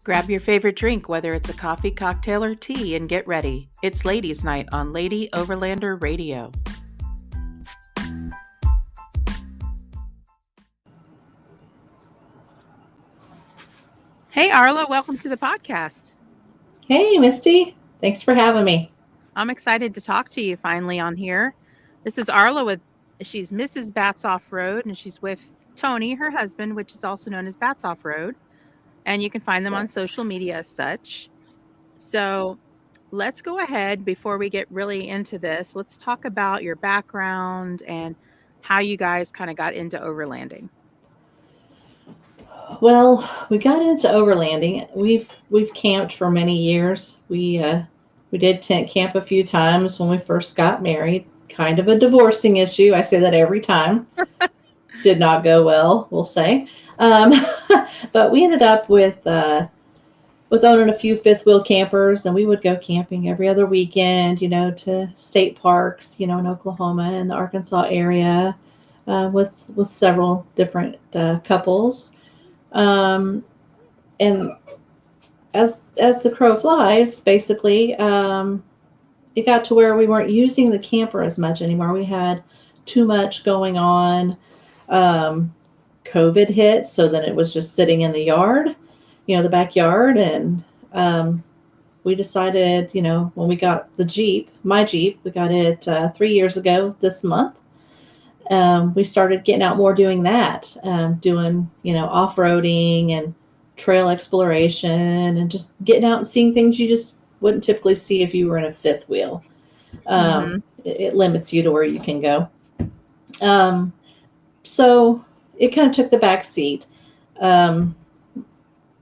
Grab your favorite drink, whether it's a coffee, cocktail, or tea, and get ready. It's Ladies' Night on Lady Overlander Radio. Hey, Arla, welcome to the podcast. Hey, Misty. Thanks for having me. I'm excited to talk to you finally on here. This is Arla she's Mrs. Bats Offroad, and she's with Tony, her husband, which is also known as Bats Offroad. And you can find them on social media as such. So let's go ahead before we get really into this. Let's talk about your background and how you guys kind of got into overlanding. Well, we got into overlanding. We've camped for many years. We did tent camp a few times when we first got married. Kind of a divorcing issue. I say that every time. Did not go well, we'll say. Um, but we ended up with owning a few fifth wheel campers, and we would go camping every other weekend, to state parks, in Oklahoma and the Arkansas area, with several different couples. And as the crow flies, basically, it got to where we weren't using the camper as much anymore. We had too much going on. COVID hit, so then it was just sitting in the yard, the backyard, and we decided, when we got my Jeep, we got it 3 years ago this month. We started getting out more doing that, doing, off-roading and trail exploration and just getting out and seeing things you just wouldn't typically see if you were in a fifth wheel. It limits you to where you can go. So it kind of took the back seat.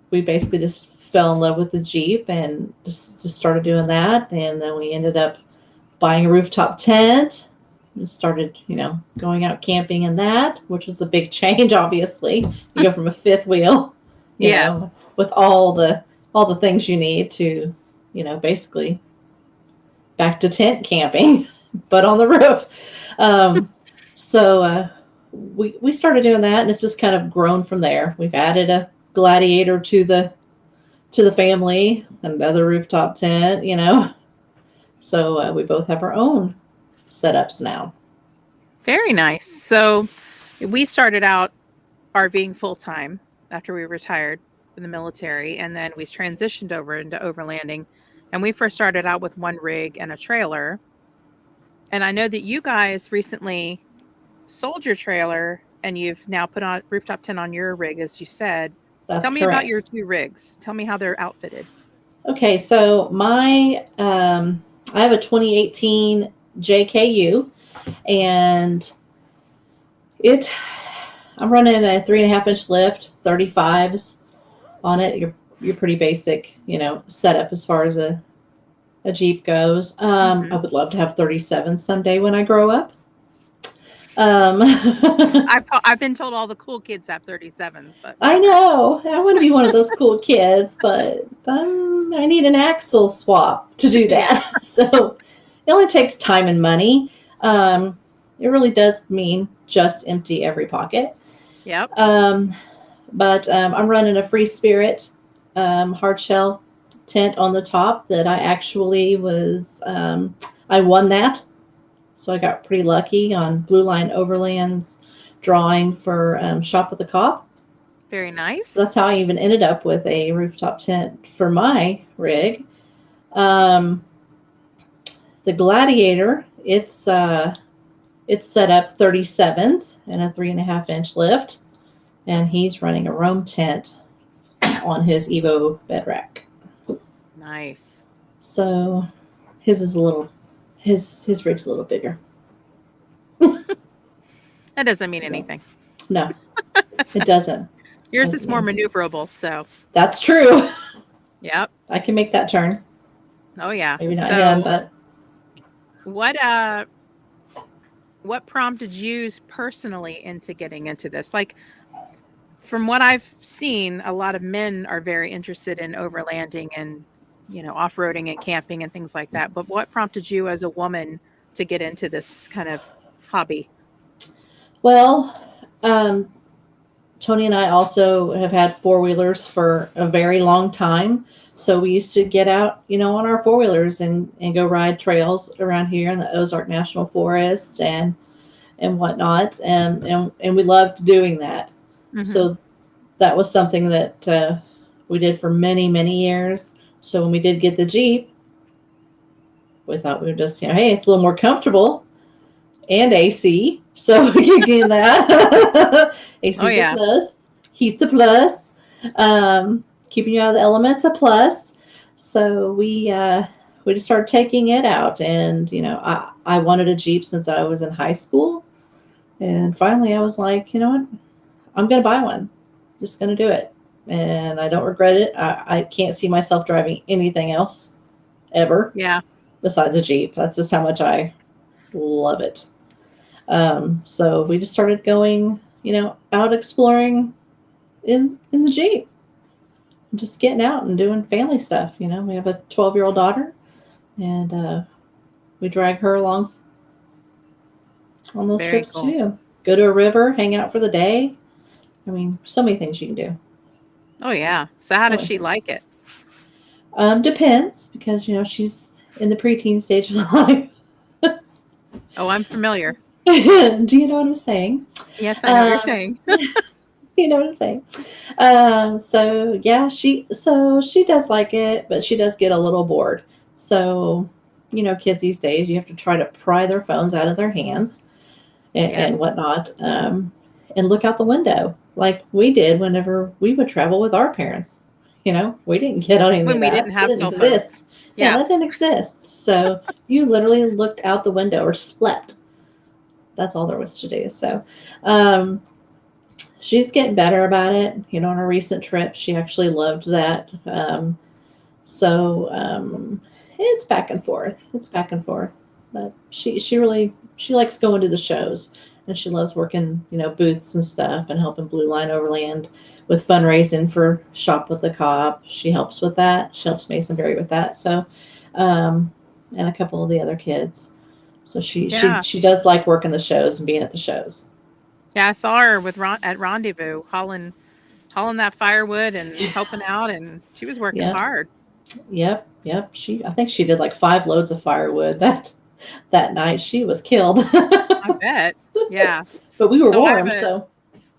We basically just fell in love with the Jeep and just started doing that. And then we ended up buying a rooftop tent. We started, going out camping in that, which was a big change, obviously. You go from a fifth wheel, Yes, with all the things you need to, basically back to tent camping, but on the roof. So we started doing that, and it's just kind of grown from there. We've added a Gladiator to the family, another rooftop tent, So we both have our own setups now. very nice. So we started out RVing full time after we retired from the military, and then we transitioned over into overlanding. And we first started out with one rig and a trailer. And I know that you guys recently sold your trailer and you've now put on rooftop tent on your rig, as you said. That's Tell me correct. about your two rigs. Tell me how they're outfitted. Okay, so I have a 2018 JKU, and I'm running a 3.5-inch lift, 35s on it. You're pretty basic, setup as far as a Jeep goes. I would love to have 37s someday when I grow up. I've been told all the cool kids have 37s, but I know I want to be one of those cool kids, but I need an axle swap to do that. So it only takes time and money. It really does mean just empty every pocket. Yep. But I'm running a Free Spirit hard shell tent on the top that I actually I won that. So I got pretty lucky on Blue Line Overlands drawing for Shop with a Cop. Very nice. So that's how I even ended up with a rooftop tent for my rig. The Gladiator, it's set up 37s and a 3.5-inch lift, and he's running a Rome tent on his Evo bed rack. Nice. So his is his rig's a little bigger. That doesn't mean anything. No, it doesn't. Yours is more maneuverable, so. That's true. Yep. I can make that turn. Oh yeah. Maybe not him, but what prompted you personally into getting into this? Like, from what I've seen, a lot of men are very interested in overlanding and, off-roading and camping and things like that. But what prompted you as a woman to get into this kind of hobby? Well, Tony and I also have had four-wheelers for a very long time. So we used to get out, on our four-wheelers and go ride trails around here in the Ozark National Forest and whatnot. And we loved doing that. Hmm. So that was something that we did for many, many years. So when we did get the Jeep, we thought we would just, hey, it's a little more comfortable and AC. So we could get that. Oh AC's a yeah, plus, heat's a plus, keeping you out of the elements a plus. So we just started taking it out, and I wanted a Jeep since I was in high school, and finally I was like, you know what, I'm gonna buy one, just gonna do it, and I don't regret it. I can't see myself driving anything else ever yeah, besides a Jeep. That's just how much I love it. So we just started going, out exploring in the Jeep, just getting out and doing family stuff. We have a 12-year-old daughter, and we drag her along on those very trips cool. too. Go to a river, hang out for the day. I mean, so many things you can do. Oh yeah. So how So does many she things. like it? Depends because she's in the preteen stage of life. Oh, I'm familiar. Do you know what I'm saying? Yes, I know what you're Um, saying. you know what I'm saying. So yeah, she does like it, but she does get a little bored. So kids these days, you have to try to pry their phones out of their hands and Yes. whatnot, and look out the window like we did whenever we would travel with our parents. We didn't get on any When of we didn't that. It have didn't cell phones. exist. Yeah, Yeah. that didn't exist. So you literally looked out the window or slept. That's all there was to do. So, um, she's getting better about it. On a recent trip, she actually loved that. So it's back and forth. It's back and forth. But she likes going to the shows, and she loves working booths and stuff and helping Blue Line Overland with fundraising for Shop with the Cop. She helps with that. She helps Masonberry with that. So, um, and a couple of the other kids. So she she Yeah. she does like working the shows and being at the shows. Yeah, I saw her with at Rendezvous hauling that firewood and helping out, and she was working Yep. hard. Yep. I think she did like 5 loads of firewood that night. She was killed. I bet. Yeah. But we were So warm, so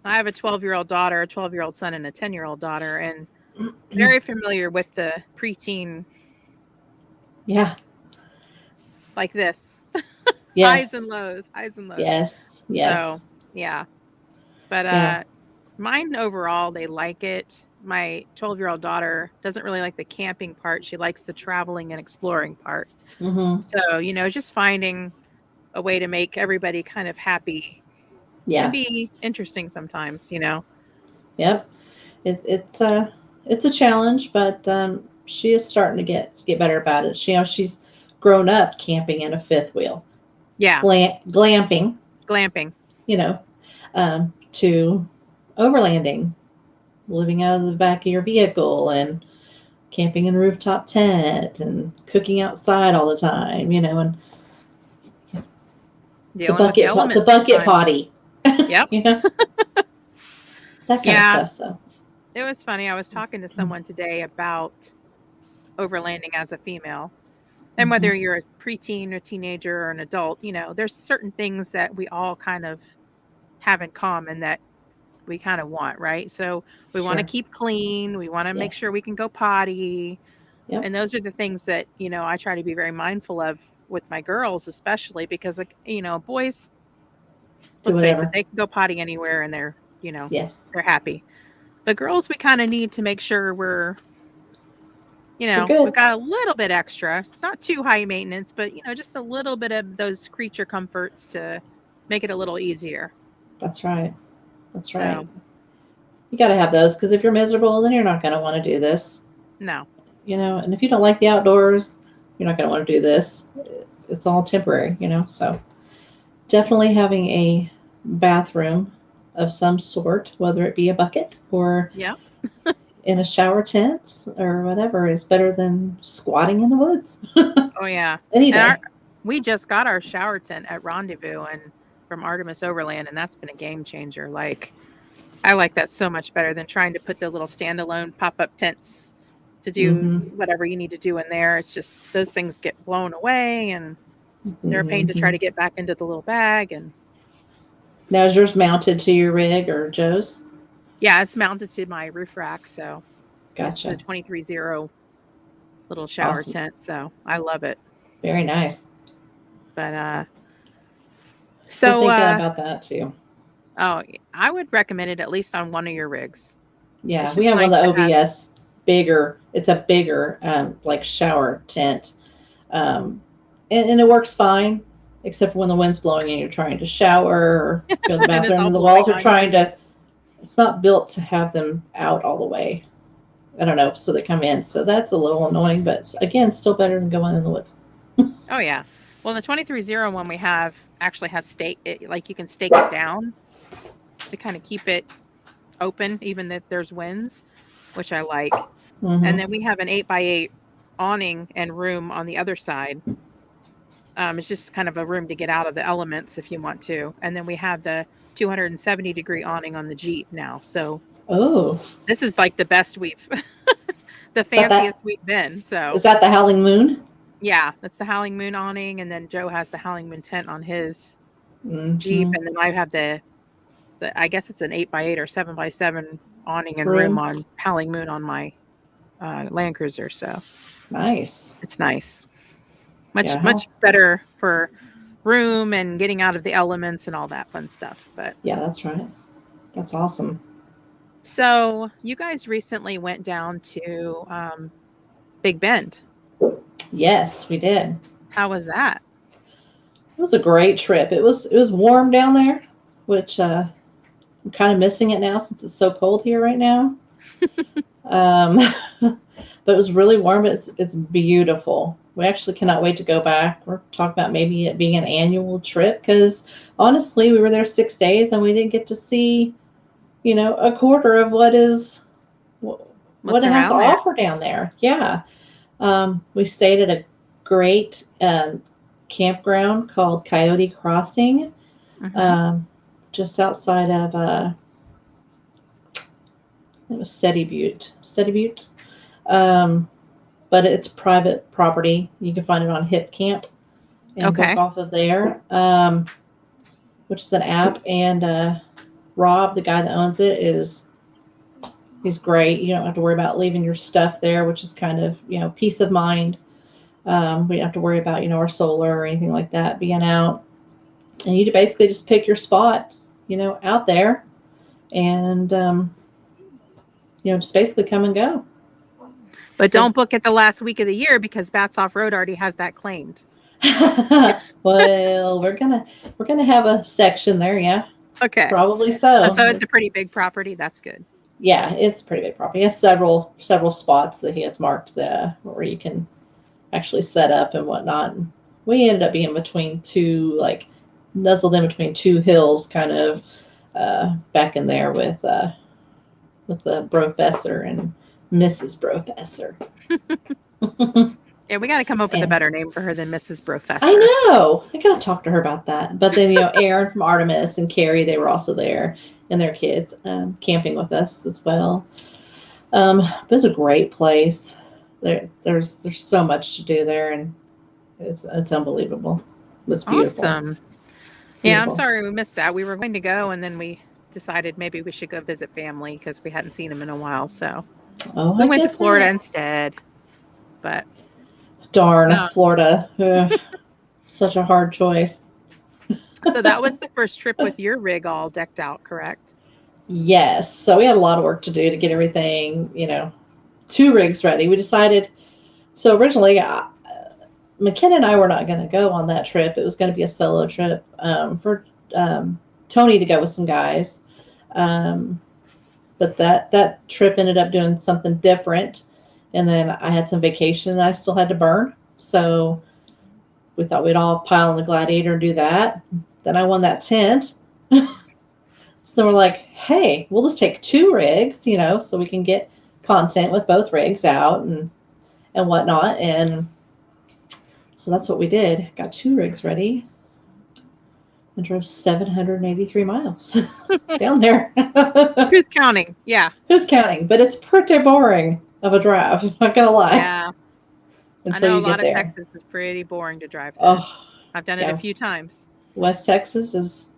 I have a 12-year-old daughter, a 12-year-old son, and a 10-year-old daughter, and very familiar with the preteen yeah. like this. Highs and Yes. lows, highs and lows. Yes. So, Yes. yeah. But Yeah. mine overall, they like it. My 12-year-old daughter doesn't really like the camping part. She likes the traveling and exploring part. Mhm. So, just finding a way to make everybody kind of happy can Yeah. be interesting sometimes. Yep. It's a challenge, but she is starting to get better about it. She's grown up camping in a fifth wheel, Yeah, glamping, glamping. you know, to overlanding, living out of the back of your vehicle and camping in the rooftop tent and cooking outside all the time, and Dealing with the the elements bucket sometimes. potty, Yep. you know, that kind of Yeah, stuff. So, it was funny. I was talking to someone today about overlanding as a female. And mhm. whether you're a preteen or teenager or an adult, there's certain things that we all kind of have in common that we kind of want, right? So we want to Sure. keep clean, we want to make sure Yes. we can go potty. Yep. And those are the things that, I try to be very mindful of with my girls, especially because, like, boys, Do let's face it, whatever. they can go potty anywhere and Yes. they're happy. But girls, we kind of need to make sure We're we've good. got a little bit extra. It's not too high maintenance, but just a little bit of those creature comforts to make it a little easier. That's right. That's right. So, You got to have those because if you're miserable, then you're not going to want to do this. no. And if you don't like the outdoors, you're not going to want to do this. It's all temporary. So definitely having a bathroom of some sort, whether it be a bucket or Yeah. in a shower tent or whatever, is better than squatting in the woods Oh yeah. any And day. we just got our shower tent at Rendezvous and from Artemis Overland, and that's been a game changer. Like, I like that so much better than trying to put the little standalone pop-up tents to do Mm-hmm. whatever you need to do in there. It's just those things get blown away and they're a pain to try Mm-hmm. to get back into the little bag. And Now is yours mounted to your rig or Joe's? yeah, it's mounted to my roof rack, so it's the Gotcha. 23-0 little shower Awesome. tent, so I love it. Very nice. But We're so thinking about that too. oh, I would recommend it at least on one of your rigs. Yeah, It's we just have one nice of to the have. OBS bigger. It's a bigger like shower tent, um, and it works fine, except for when the wind's blowing and you're trying to shower or go to the And it's bathroom, all and the blowing walls are on you. trying to. It's not built to have them out all the way. I don't know, so they come in. So that's a little annoying, but again, still better than going in the woods. Oh yeah. Well, the 23-0 one we have actually has like you can stake it down to kind of keep it open, even if there's winds, which I like. And Mm-hmm. then we have an 8x8 awning and room on the other side. It's just kind of a room to get out of the elements if you want to. And then we have the 270-degree awning on the Jeep now. So Oh, this is like the best the is that fanciest we've been. is So that the Howling Moon? yeah, that's the Howling Moon awning. And then Joe has the Howling Moon tent on his Jeep. Mm-hmm. And then I have I guess it's an 8x8 or 7x7 awning and room Room. on Howling Moon on my Land Cruiser. So Nice. it's nice. Much, Yeah. much better for room and getting out of the elements and all that fun stuff. But Yeah, that's right. That's awesome. so you guys recently went down to Big Bend. Yes, we did. How was that? It was a great trip. It was warm down there, which I'm kind of missing it now since it's so cold here right now. Um, but it was really warm. It's beautiful. We actually cannot wait to go back. We're talking about maybe it being an annual trip because honestly, we were there 6 days and we didn't get to see, a quarter of what What's it has to around there? offer down there. Yeah. We stayed at a great campground called Coyote Crossing, Hmm. um, just outside of it was Steady Butte. Steady Butte. Um, but it's private property. You can find it on Hip Camp and book Okay. off of there, which is an app. And Rob, the guy that owns it, he's great. You don't have to worry about leaving your stuff there, which is kind of peace of mind. We don't have to worry about our solar or anything like that being out. And you basically just pick your spot, out there, and just basically come and go. But don't There's book it the last week of the year because Bats Off Road already has that claimed. well, we're gonna have a section there, yeah, Okay. probably So so. it's a pretty big property. That's good. Yeah, it's a pretty big property. He has several spots that he has marked there where you can actually set up and whatnot. And we ended up being between two, like nuzzled in between two hills, kind of back in there with the Professor and Mrs. Professor. Yeah, we got to come up with a And better name for her than Mrs. I Professor. know. I gotta talk to her about that. But then, Aaron from Artemis and Carrie, they were also there, and their kids camping with us as well. It was a great place. There's so much to do there, and it's unbelievable. It was beautiful, Awesome. Yeah, I'm beautiful. sorry we missed that. We were going to go and then we decided maybe we should go visit family because we hadn't seen them in a while. So Oh, we I went to get Florida that. instead. But Darn, no. Florida. Ugh, such a hard choice. So that was the first trip with your rig all decked out, correct? Yes. So we had a lot of work to do to get everything, two rigs ready. We decided. So originally, McKenna and I were not going to go on that trip. It was going to be a solo trip for Tony to go with some guys. Um, but that trip ended up doing something different. And then I had some vacation that I still had to burn. So we thought we'd all pile in the Gladiator and do that. Then I won that tent. So then we're like, hey, we'll just take two rigs, so we can get content with both rigs out and whatnot. And so that's what we did. Got two rigs ready. and drove 783 miles down there. Who's counting? Yeah. Who's counting? But it's pretty boring of a drive, not gonna lie, Yeah. I until know a you lot get of there. Texas is pretty boring to drive through. Oh, I've done it a yeah. few times. West Texas is,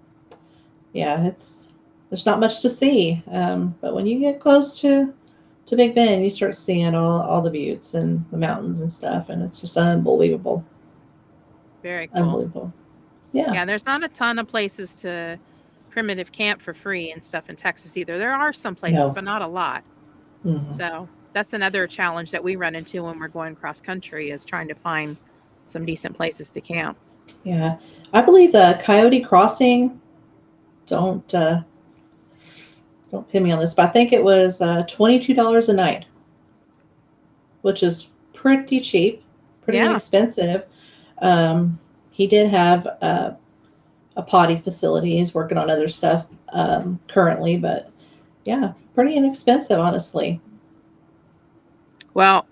yeah, it's, there's not much to see. But when you get close to Big Bend, you start seeing all the buttes and the mountains and stuff, and it's just unbelievable. Very cool. Unbelievable. Yeah. Yeah, there's not a ton of places to primitive camp for free and stuff in Texas either. There are some places, No. but not a lot. Hmm. So that's another challenge that we run into when we're going cross country is trying to find some decent places to camp. Yeah. I believe the Coyote Crossing, don't uh, don't pin me on this, but I think it was $22 a night, which is pretty cheap, pretty Yeah. inexpensive. Um, he did have a potty facility. He's working on other stuff currently, but yeah, pretty inexpensive, honestly. Well,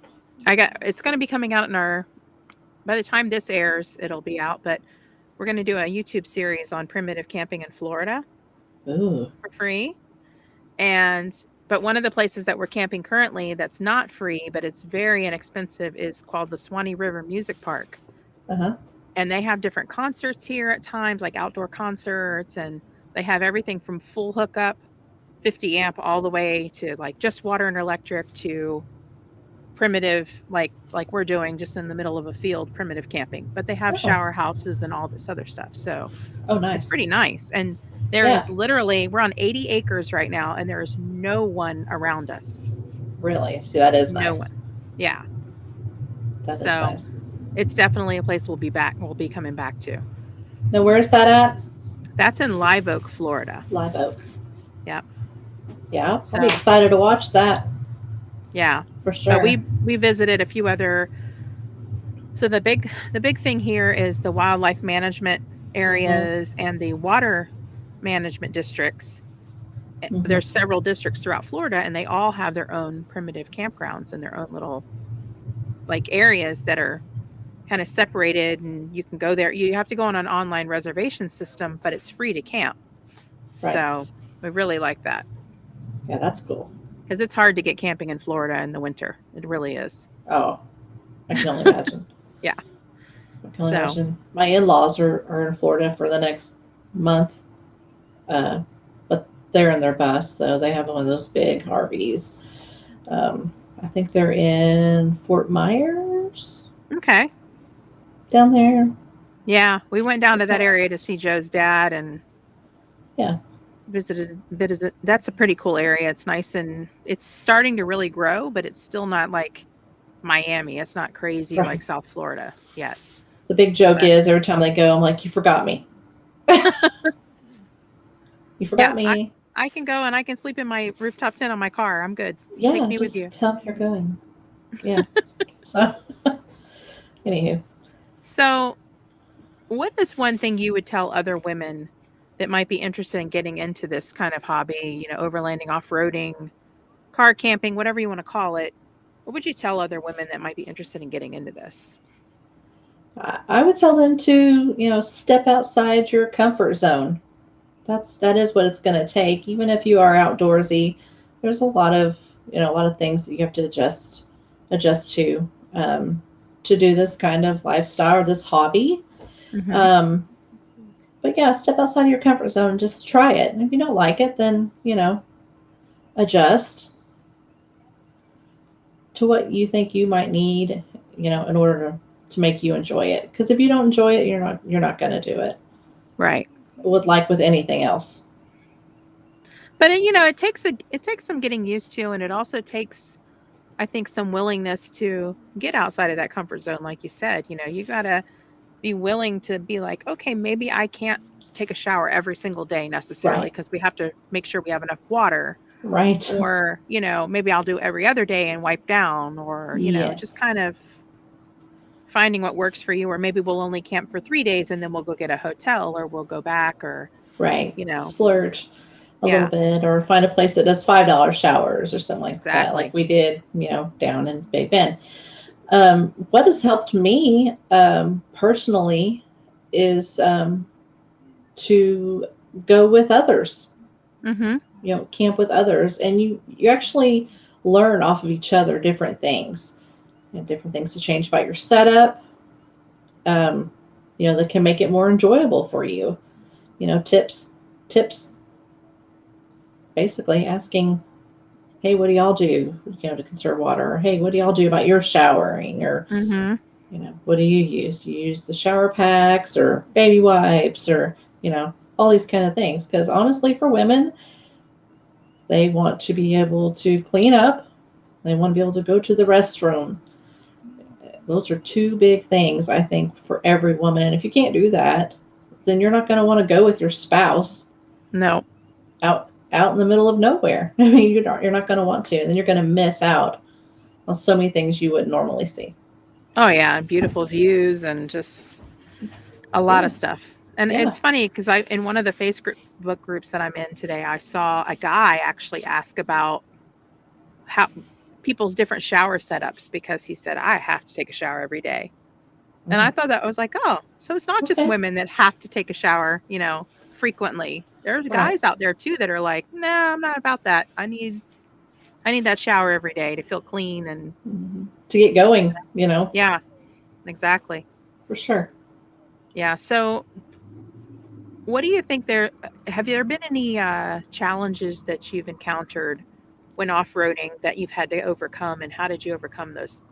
it's going to be coming out in by the time this airs, it'll be out, but we're going to do a YouTube series on primitive camping in Florida Ooh. for free. But one of the places that we're camping currently that's not free, but it's very inexpensive is called the Swanee River Music Park. Uh-huh. And they have different concerts here at times, like outdoor concerts, and they have everything from full hookup, 50 amp, all the way to like just water and electric to primitive, like we're doing just in the middle of a field, primitive camping. But they have Oh. shower houses and all this other stuff. So Oh, it's nice. pretty nice. And there Yeah. is literally, we're on 80 acres right now, and there is no one around us. Really. See, that is No nice. one. Yeah. That is So nice. it's definitely a place we'll be coming back to. Now, where is that at? That's in Live Oak, Florida. Live Oak. Yep. Yeah, I'll be So excited to watch that yeah. for But sure. we visited a few other. So the big thing here is the wildlife management Hmm. areas and the water management districts. Hmm. There's several districts throughout Florida, and they all have their own primitive campgrounds and their own little like areas that are kind of separated, and you can go there. You have to go on an online reservation system, but it's free to camp. Right. So we really like that Yeah, that's cool. because it's hard to get camping in Florida in the winter. It really is. Oh, I can only imagine. Yeah. I can only So imagine. My in-laws are in Florida for the next month, but they're in their bus, though. They have one of those big RVs. I think they're in Fort Myers okay. down there. Yeah, we went down to that area to Across. see Joe's dad and Yeah. visited. That's a pretty cool area. It's nice and it's starting to really grow, but it's still not like Miami. It's not crazy Right. like South Florida yet. The big joke But is every time they go, I'm like, you forgot me. You forgot yeah, me. I can go and I can sleep in my rooftop tent on my car. I'm good. Take Yeah, me with just you. tell me you're going. Yeah. So, anywho, So, what is one thing you would tell other women that might be interested in getting into this kind of hobby, overlanding, off-roading, car camping, whatever you want to call it? What would you tell other women that might be interested in getting into this? I would tell them to, step outside your comfort zone. That is what it's going to take. Even if you are outdoorsy, there's a lot of things that you have to adjust to do this kind of lifestyle or this hobby. Mhm. Um, but yeah, step outside of your comfort zone and just try it. And if you don't like it, then adjust to what you think you might need, in order to make you enjoy it. Because if you don't enjoy it, you're not going to do it. Right. With anything else. But it takes some getting used to, and it also takes, I think, some willingness to get outside of that comfort zone, like you said. You gotta be willing to be like, okay, maybe I can't take a shower every single day necessarily Right. because we have to make sure we have enough water, Right. or maybe I'll do every other day and wipe down, or just Yes. kind of finding what works for you, or maybe we'll only camp for 3 days and then we'll go get a hotel, or we'll go back, or Right. you know, Splurge a little yeah, bit or find a place that does $5 showers or something like that, like exactly. we did, down in Big Bend. What has helped me personally is to go with others, Mm-hmm. camp with others, and you actually learn off of each other different things, different things to change about your setup, um, that can make it more enjoyable for you. Tips, basically asking, hey, what do y'all do, to conserve water? Or, hey, what do y'all do about your showering? Or, Mm-hmm. what do you use? Do you use the shower packs or baby wipes or, all these kind of things? Because honestly, for women, they want to be able to clean up. They want to be able to go to the restroom. Those are two big things, I think, for every woman. And if you can't do that, then you're not going to want to go with your spouse No. out in the middle of nowhere. I mean, you're not going to want to, and then you're going to miss out on so many things you would normally see. Oh yeah, beautiful views and just a lot Yeah, of stuff. And yeah. it's funny because I in one of the Facebook groups that I'm in today, I saw a guy actually ask about how people's different shower setups because he said I have to take a shower every day. And I Mhm. thought that was like, oh, so it's not just Okay, women that have to take a shower, frequently. There's right. guys out there too that are like, no, I'm not about that. I need that shower every day to feel clean and To get going, yeah, exactly. for sure. Yeah. So what do you think have there been any challenges that you've encountered when off-roading that you've had to overcome and how did you overcome those?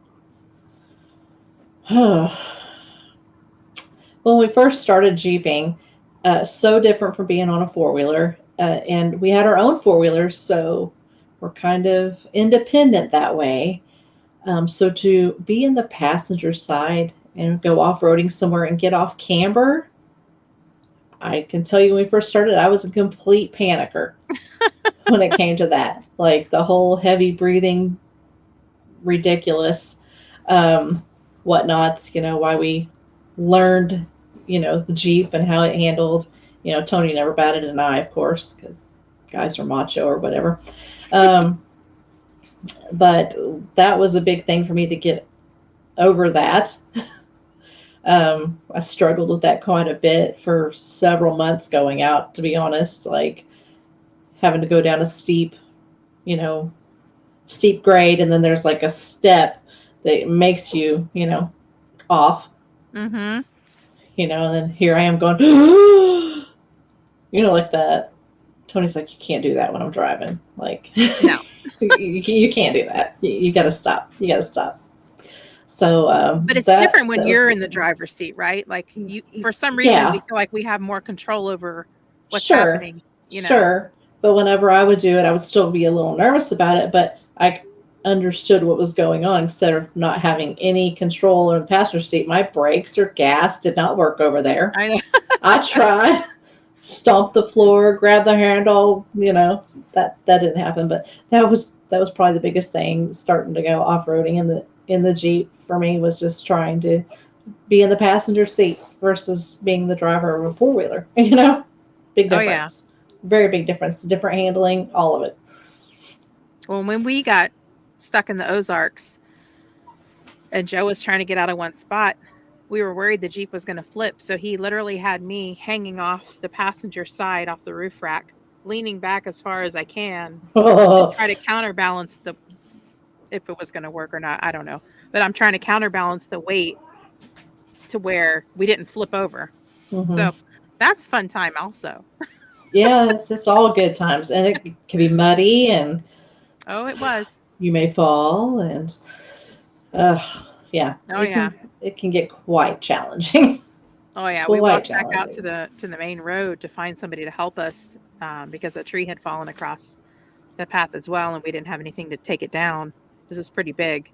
When we first started jeeping, so different from being on a four wheeler, and we had our own four wheelers, so we're kind of independent that way. So to be in the passenger side and go off roading somewhere and get off camber, I can tell you when we first started, I was a complete panicker when it came to that. Like the whole heavy breathing, ridiculous, um, whatnots, why we learned, the Jeep and how it handled. Tony never batted an eye, of course, because guys are macho or whatever. Um, but that was a big thing for me to get over that. I struggled with that quite a bit for several months going out, to be honest, like having to go down a you know, steep grade, and then there's like a step that makes you, off, Mm-hmm. and then here I am going, like that. Tony's like, you can't do that when I'm driving. Like, No. you can't do that. You got to stop. You got to stop. So But it's that different when that was a you're in big the thing. driver's seat, right? Like for some reason, we Yeah, feel like we have more control over what's sure, happening, sure. But whenever I would do it, I would still be a little nervous about it. But I understood what was going on instead of not having any control in the passenger seat. My brakes or gas did not work over there. I know. I tried, stomp the floor, grab the handle. That didn't happen. But that was probably the biggest thing starting to go off roading in the Jeep for me was just trying to be in the passenger seat versus being the driver of a four wheeler. Big Oh, yeah. difference. Very big difference. Different handling, all of it. Well, when we got stuck in the Ozarks and Joe was trying to get out of one spot, we were worried the Jeep was going to flip. So he literally had me hanging off the passenger side off the roof rack, leaning back as far as I can to try to counterbalance if it was going to work or not. I don't know. But I'm trying to counterbalance the weight to where we didn't flip over. Hmm. So that's a fun time also. Yeah, it's all good times, and it can be muddy, and Oh, it was. you may fall, and yeah, Oh, it yeah. can get quite challenging. Oh, yeah. We Quite walked back out to challenging. the main road to find somebody to help us because a tree had fallen across the path as well, and we didn't have anything to take it down because it was pretty big.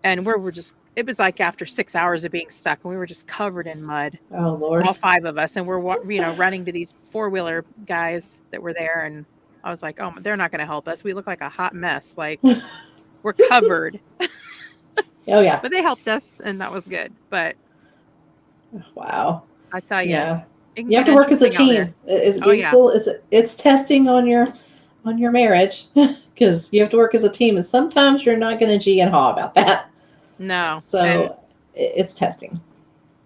And we're just, it was like after 6 hours of being stuck, and we were just covered in mud, Oh Lord. all five of us, and we're running to these four-wheeler guys that were there, and I was like, oh, they're not going to help us. We look like a hot mess, like we're covered, Oh yeah. but they helped us, and that was good. But Wow. I tell you, Yeah. it can You have get to work as a interesting out there. team. Oh yeah, It's testing on your marriage because you have to work as a team, and sometimes you're not going to gee and haw about that. no, and So it's testing.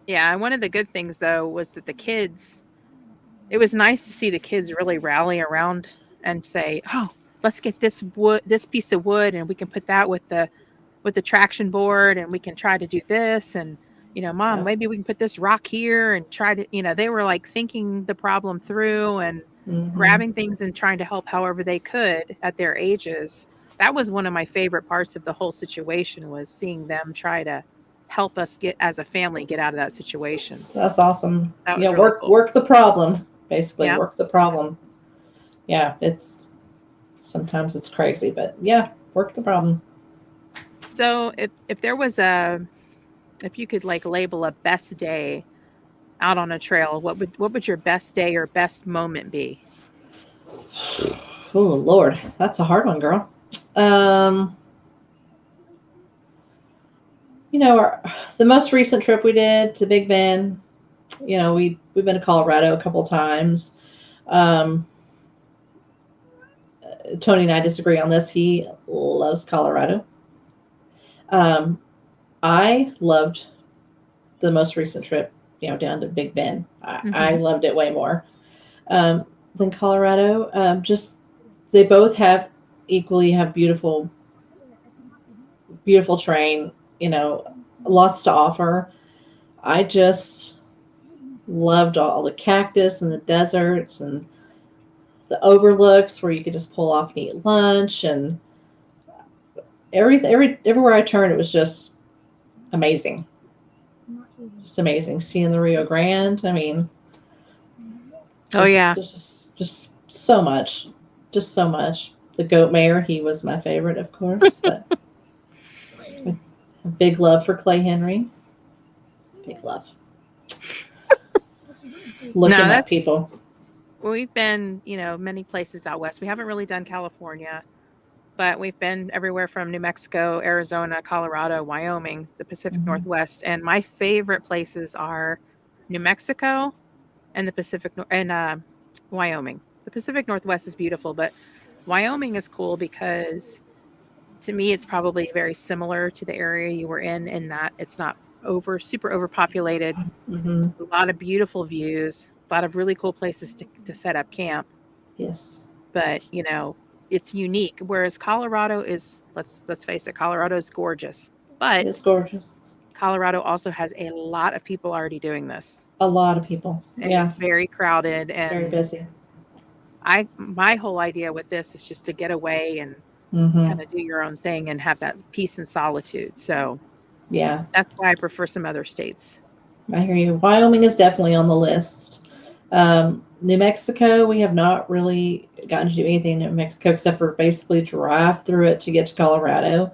yeah, and one of the good things though was that the kids it was nice to see the kids really rally around and say, "Oh, let's get this piece of wood, and we can put that with the traction board, and we can try to do this, and Mom, Yep. maybe we can put this rock here and try to." They were like thinking the problem through and Hmm. grabbing things and trying to help however they could at their ages. That was one of my favorite parts of the whole situation, was seeing them try to help us get as a family get out of that situation. That's awesome. That Yeah, was really cool. work the problem. Basically, Yeah. work the problem. Yeah, it's sometimes it's crazy, but yeah, work the problem. So if there was if you could like label a best day out on a trail, what would your best day or best moment be? Oh Lord, that's a hard one, girl. Um, the most recent trip we did to Big Bend. We've been to Colorado a couple times. Um, Tony and I disagree on this. He loves Colorado. Um, I loved the most recent trip, down to Big Bend. I Hmm. loved it way more um, than Colorado. Just they both have beautiful, beautiful terrain. Lots to offer. I just loved all the cactus and the deserts and the overlooks where you could just pull off and eat lunch and everywhere I turned, it was just amazing, just amazing. Seeing the Rio Grande, I mean, Oh yeah. there's just so much, just so much. The goat mayor, he was my favorite, of course, but a big love for Clay Henry, big love. Look No, him up, that's people. we've been, many places out west. We haven't really done California, but we've been everywhere from New Mexico, Arizona, Colorado, Wyoming, the Pacific Hmm. Northwest, and my favorite places are New Mexico and Wyoming. The Pacific Northwest is beautiful, but Wyoming is cool because to me it's probably very similar to the area you were in that it's not super overpopulated. Hmm. A lot of beautiful views, a lot of really cool places to set up camp, Yes, but it's unique. Whereas Colorado is, let's face it, Colorado is gorgeous, it's but gorgeous. Colorado also has a lot of people already doing this, A lot of people. and it's Yeah, very crowded. very And busy. my whole idea with this is just to get away and Hmm. kind of do your own thing and have that peace and solitude. So Yeah, that's why I prefer some other states. I hear you. Wyoming is definitely on the list. New Mexico, we have not really gotten to do anything in New Mexico except for basically drive through it to get to Colorado.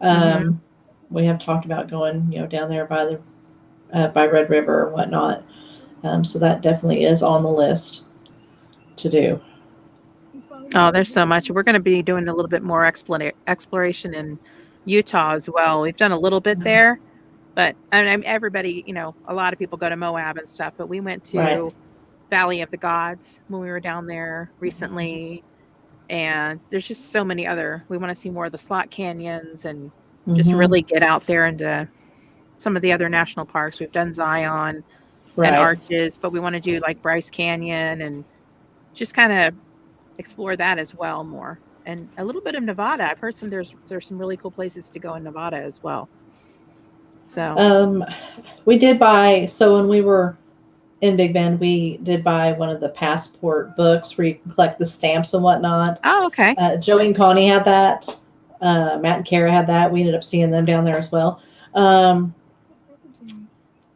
Hmm. Um, we have talked about going, down there by Red River or whatnot. So that definitely is on the list to do. Oh, there's so much. We're going to be doing a little bit more exploration in Utah as well. We've done a little bit there, but and everybody, a lot of people go to Moab and stuff, but we went Right. to Valley of the Gods when we were down there recently. And there's just so many other, we want to see more of the slot canyons and just Mm-hmm. really get out there into some of the other national parks. We've done Zion and Right. Arches, but we want to do like Bryce Canyon and just kind of explore that as well more. And a little bit of Nevada. I've heard there's some really cool places to go in Nevada as well. So, Um, we did buy, so when we were in Big Bend, we did buy one of the passport books where you can collect the stamps and whatnot. oh, okay. Joey and Connie had that. Matt and Kara had that. We ended up seeing them down there as well. Um,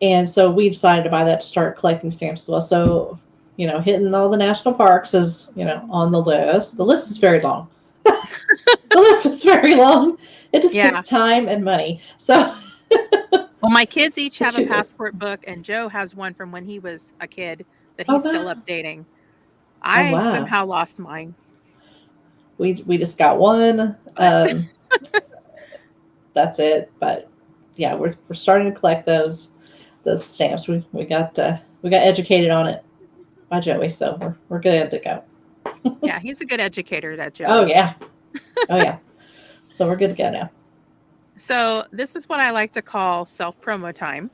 and so we decided to buy that to start collecting stamps as well. So, hitting all the national parks is, on the list. The list is very long. The list is very long. It just Yeah. takes time and money. So, Well, my kids each the have a two lists. passport book, and Joe has one from when he was a kid that Oh, he's still wow. updating. Oh, I wow. somehow lost mine. We just got one. But That's it. But yeah, we're starting to collect those stamps. We got educated on it by Joey, so we're good to go. yeah, he's a good educator, that Oh Joey. yeah, oh yeah. So we're good to go now. So this is what I like to call self promo time.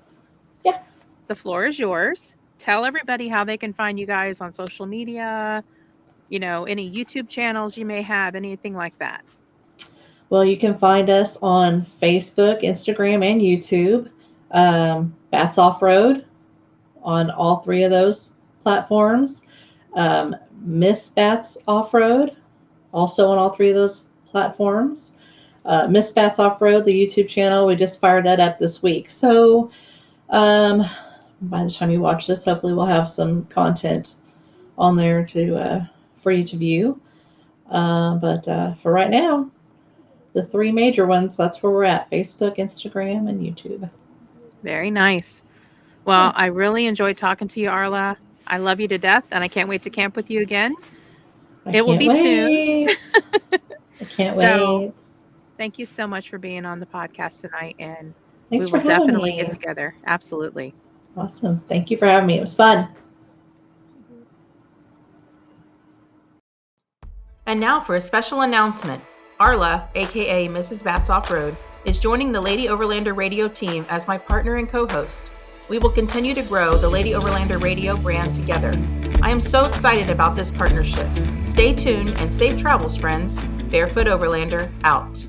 Yeah. The floor is yours. tell everybody how they can find you guys on social media, any YouTube channels you may have, anything like that. Well, you can find us on Facebook, Instagram, and YouTube. Bats Offroad on all three of those platforms. Miss Bats Offroad, also on all three of those platforms. Miss Bats Offroad, the YouTube channel, we just fired that up this week. So by the time you watch this, hopefully we'll have some content on there for you to view. But for right now, the three major ones, that's where we're at: Facebook, Instagram, and YouTube. Very nice. Well, I really enjoyed talking to you, Arla. I love you to death, and I can't wait to camp with you again. It will be soon. I can't So, wait. thank you so much for being on the podcast tonight, and Thanks we for will having definitely me. get together. Absolutely. Awesome. Thank you for having me. It was fun. And now for a special announcement. Arla, a.k.a. Mrs. Bats Offroad, is joining the Lady Overlander Radio team as my partner and co-host. We will continue to grow the Lady Overlander Radio brand together. I am so excited about this partnership. Stay tuned and safe travels, friends. Barefoot Overlander, out.